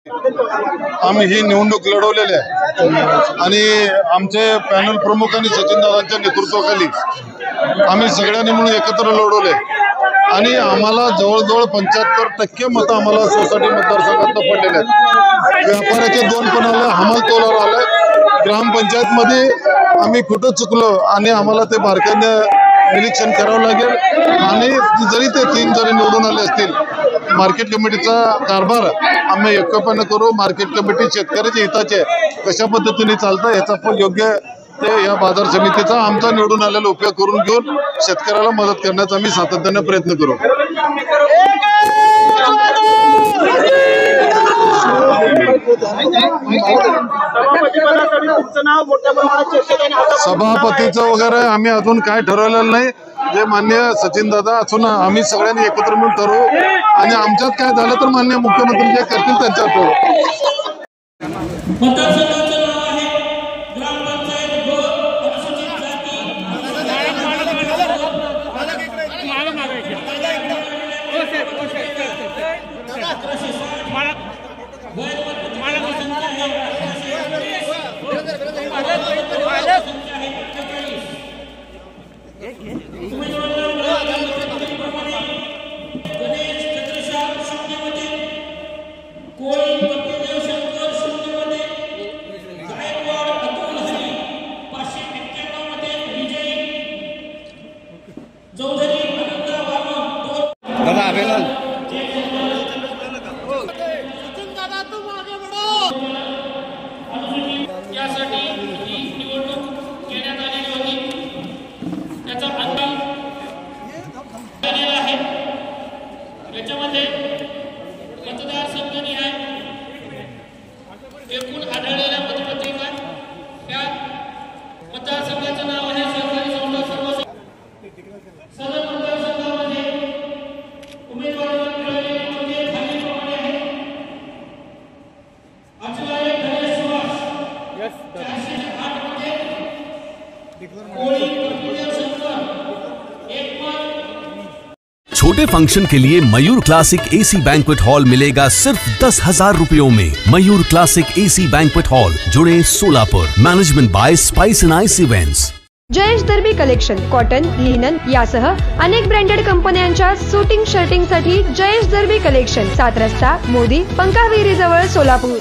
आम्ही ही निवडणूक लढवलेली आहे आणि आमचे पॅनल प्रमुख आणि सचिन दादांच्या नेतृत्वाखाली आम्ही सगळ्यांनी मिळून एकत्र लढवले आणि आम्हाला जवळजवळ 75% मतं आम्हाला सोसायटी मतदारसंघात पडलेले आहेत। व्यापाराचे 2 पण आले, हमाल तोलावर आले। ग्रामपंचायत मध्ये आम्ही कुठं चुकलो आणि आम्हाला ते बारकाईने निरीक्षण करावं लागेल आणि जरी ते 3 जरी निवडून आले असतील, मार्केट कमिटीचा कारभार आम्ही एकपणे करू। मार्केट कमिटी शेतकऱ्याच्या हिताचे कशा पद्धतीने चालतं याचा पण योग्य ते या बाजार समितीचा आमचा निवडून आलेला उपयोग करून घेऊन शेतकऱ्याला मदत करण्याचा आम्ही सातत्याने प्रयत्न करू। सभापतीचं वगैरे आम्ही अजून काय ठरवलेलं नाही। जे मान्य सचिन दादा असून आम्ही सगळ्यांनी एकत्र मिळून ठरवू आणि आमच्यात काय झालं तर मान्य मुख्यमंत्री जे करतील त्यांच्यात छोटे फंक्शन के लिए Mayur classic AC banquet hall मिलेगा सिर्फ 10,000 रुपयों में। Mayur classic AC banquet hall, जुड़े Solapur. Management by spice and ice events. Jayesh Darbi collection cotton, linen यासह अनेक ब्रँडेड कंपन्यांच्या सुटिंग शर्टिंग साठी जयेश दर्बी कलेक्शन, 7 रस्ता मोदी पंकाविहिरी जवळ सोलापूर।